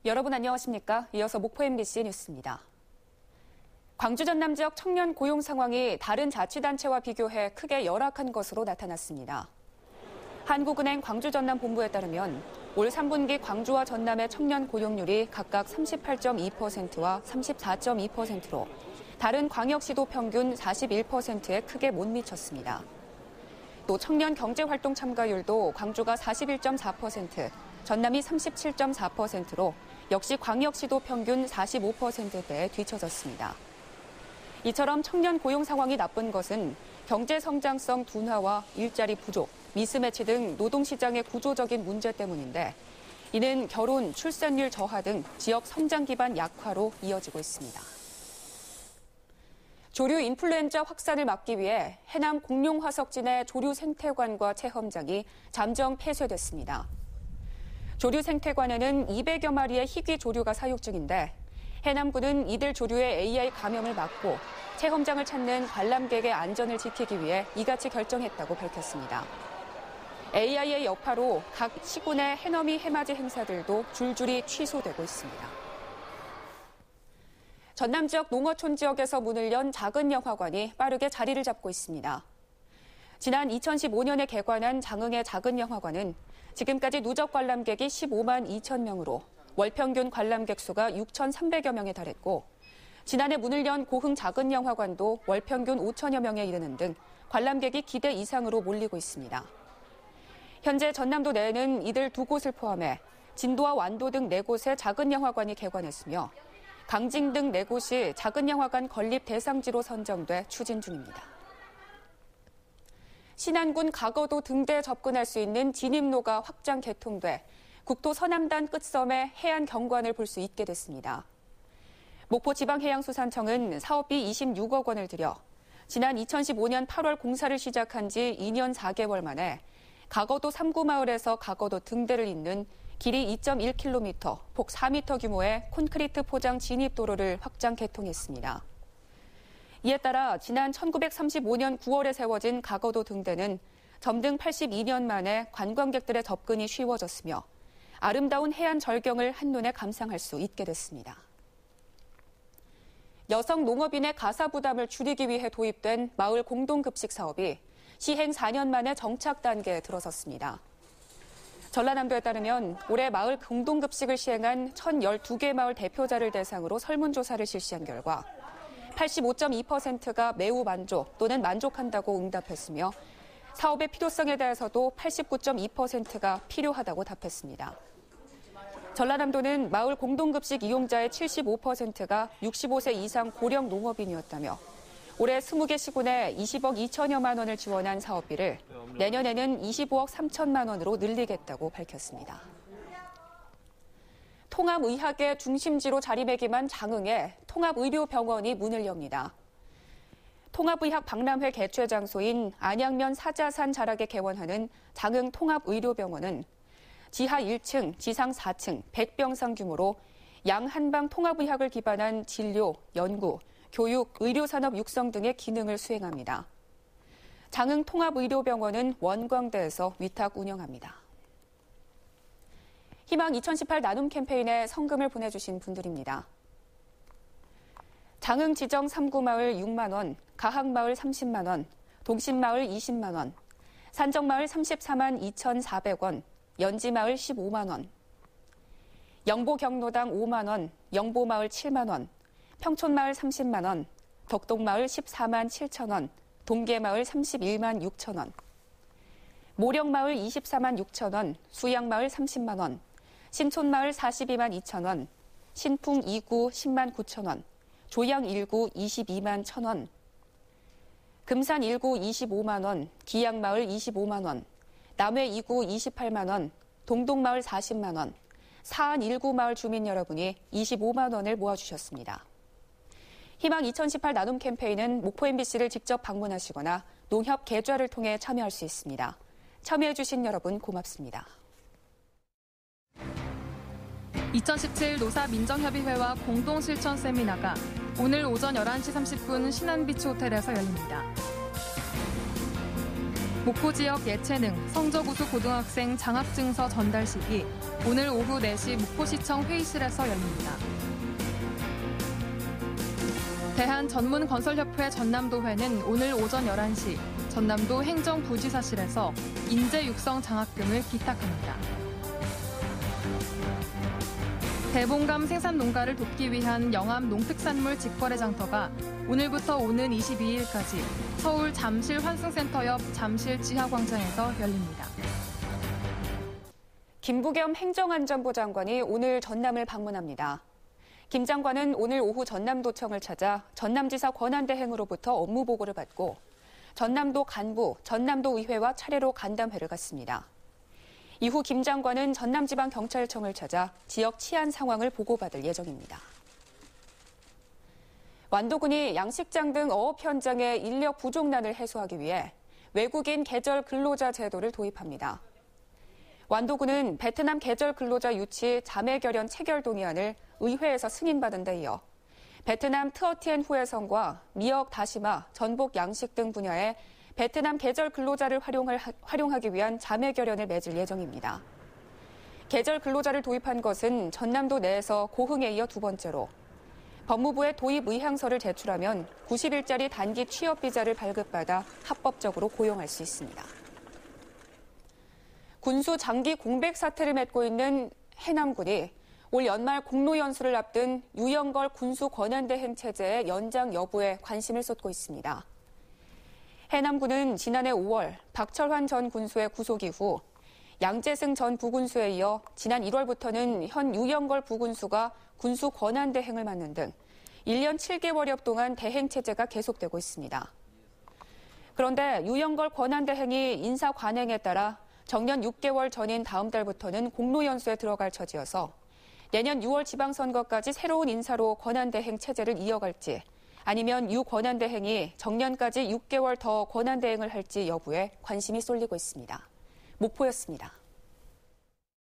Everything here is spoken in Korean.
여러분 안녕하십니까? 이어서 목포 MBC 뉴스입니다. 광주 전남 지역 청년 고용 상황이 다른 자치단체와 비교해 크게 열악한 것으로 나타났습니다. 한국은행 광주 전남 본부에 따르면 올 3분기 광주와 전남의 청년 고용률이 각각 38.2%와 34.2%로 다른 광역시도 평균 41%에 크게 못 미쳤습니다. 또 청년 경제활동 참가율도 광주가 41.4%, 전남이 37.4%로 역시 광역시도 평균 45%대에 뒤처졌습니다. 이처럼 청년 고용 상황이 나쁜 것은 경제 성장성 둔화와 일자리 부족, 미스매치 등 노동시장의 구조적인 문제 때문인데 이는 결혼, 출산율 저하 등 지역 성장 기반 약화로 이어지고 있습니다. 조류 인플루엔자 확산을 막기 위해 해남 공룡화석진의 조류 생태관과 체험장이 잠정 폐쇄됐습니다. 조류 생태관에는 200여 마리의 희귀 조류가 사육 중인데 해남군은 이들 조류의 AI 감염을 막고 체험장을 찾는 관람객의 안전을 지키기 위해 이같이 결정했다고 밝혔습니다. AI의 여파로 각 시군의 해넘이 해맞이 행사들도 줄줄이 취소되고 있습니다. 전남 지역 농어촌 지역에서 문을 연 작은 영화관이 빠르게 자리를 잡고 있습니다. 지난 2015년에 개관한 장흥의 작은 영화관은 지금까지 누적 관람객이 15만 2천 명으로 월 평균 관람객 수가 6,300여 명에 달했고 지난해 문을 연 고흥 작은 영화관도 월 평균 5천여 명에 이르는 등 관람객이 기대 이상으로 몰리고 있습니다. 현재 전남도 내에는 이들 두 곳을 포함해 진도와 완도 등 4곳의 작은 영화관이 개관했으며 강진 등 4곳이 작은 영화관 건립 대상지로 선정돼 추진 중입니다. 신안군 가거도 등대에 접근할 수 있는 진입로가 확장 개통돼 국토 서남단 끝섬의 해안 경관을 볼 수 있게 됐습니다. 목포지방해양수산청은 사업비 26억 원을 들여 지난 2015년 8월 공사를 시작한 지 2년 4개월 만에 가거도 3구 마을에서 가거도 등대를 잇는 길이 2.1km, 폭 4m 규모의 콘크리트 포장 진입도로를 확장 개통했습니다. 이에 따라 지난 1935년 9월에 세워진 가거도 등대는 점등 82년 만에 관광객들의 접근이 쉬워졌으며 아름다운 해안 절경을 한눈에 감상할 수 있게 됐습니다. 여성 농업인의 가사 부담을 줄이기 위해 도입된 마을 공동급식 사업이 시행 4년 만에 정착 단계에 들어섰습니다. 전라남도에 따르면 올해 마을 공동급식을 시행한 1,012개 마을 대표자를 대상으로 설문조사를 실시한 결과 85.2%가 매우 만족 또는 만족한다고 응답했으며 사업의 필요성에 대해서도 89.2%가 필요하다고 답했습니다. 전라남도는 마을 공동급식 이용자의 75%가 65세 이상 고령 농업인이었다며 올해 20개 시군에 20억 2천여만 원을 지원한 사업비를 내년에는 25억 3천만 원으로 늘리겠다고 밝혔습니다. 통합의학의 중심지로 자리매김한 장흥에 통합의료병원이 문을 엽니다. 통합의학 박람회 개최 장소인 안양면 사자산 자락에 개원하는 장흥 통합의료병원은 지하 1층, 지상 4층, 100병상 규모로 양한방 통합의학을 기반한 진료, 연구, 교육, 의료산업 육성 등의 기능을 수행합니다. 장흥 통합의료병원은 원광대에서 위탁 운영합니다. 희망 2018 나눔 캠페인에 성금을 보내주신 분들입니다. 장흥 지정 3구 마을 6만 원, 가학마을 30만 원, 동신마을 20만 원, 산정마을 34만 2,400원, 연지마을 15만 원, 영보경로당 5만 원, 영보마을 7만 원, 평촌마을 30만 원, 덕동마을 14만 7천 원, 동계마을 31만 6천 원, 모령마을 24만 6천 원, 수양마을 30만 원, 신촌마을 42만 2천 원, 신풍 2구 10만 9천 원, 조양 1구 22만 1천 원, 금산 1구 25만 원, 기양마을 25만 원, 남해 2구 28만 원, 동동마을 40만 원, 사안 1구 마을 주민 여러분이 25만 원을 모아주셨습니다. 희망 2018 나눔 캠페인은 목포 MBC를 직접 방문하시거나 농협 계좌를 통해 참여할 수 있습니다. 참여해주신 여러분 고맙습니다. 2017 노사민정협의회와 공동실천 세미나가 오늘 오전 11시 30분 신안비치 호텔에서 열립니다. 목포 지역 예체능 성적우수 고등학생 장학증서 전달식이 오늘 오후 4시 목포시청 회의실에서 열립니다. 대한전문건설협회 전남도회는 오늘 오전 11시 전남도 행정부지사실에서 인재 육성 장학금을 기탁합니다. 대봉감 생산 농가를 돕기 위한 영암 농특산물 직거래 장터가 오늘부터 오는 22일까지 서울 잠실 환승센터 옆 잠실 지하광장에서 열립니다. 김부겸 행정안전부 장관이 오늘 전남을 방문합니다. 김 장관은 오늘 오후 전남도청을 찾아 전남지사 권한대행으로부터 업무 보고를 받고 전남도 간부, 전남도의회와 차례로 간담회를 갖습니다. 이후 김 장관은 전남지방경찰청을 찾아 지역 치안 상황을 보고받을 예정입니다. 완도군이 양식장 등 어업 현장의 인력 부족난을 해소하기 위해 외국인 계절 근로자 제도를 도입합니다. 완도군은 베트남 계절 근로자 유치 자매 결연 체결 동의안을 의회에서 승인받은 데 이어 베트남 트어티엔 후에성과 미역, 다시마, 전복, 양식 등 분야에 베트남 계절 근로자를 활용하기 위한 자매 결연을 맺을 예정입니다. 계절 근로자를 도입한 것은 전남도 내에서 고흥에 이어 두 번째로 법무부에 도입 의향서를 제출하면 90일짜리 단기 취업 비자를 발급받아 합법적으로 고용할 수 있습니다. 군수 장기 공백 사태를 맺고 있는 해남군이 올 연말 공로연수를 앞둔 유영걸 군수 권한대행 체제의 연장 여부에 관심을 쏟고 있습니다. 해남군은 지난해 5월 박철환 전 군수의 구속 이후 양재승 전 부군수에 이어 지난 1월부터는 현 유영걸 부군수가 군수 권한대행을 맡는 등 1년 7개월여 동안 대행 체제가 계속되고 있습니다. 그런데 유영걸 권한대행이 인사 관행에 따라 정년 6개월 전인 다음 달부터는 공로연수에 들어갈 처지여서 내년 6월 지방선거까지 새로운 인사로 권한대행 체제를 이어갈지 아니면 유 권한대행이 정년까지 6개월 더 권한대행을 할지 여부에 관심이 쏠리고 있습니다. 목포였습니다.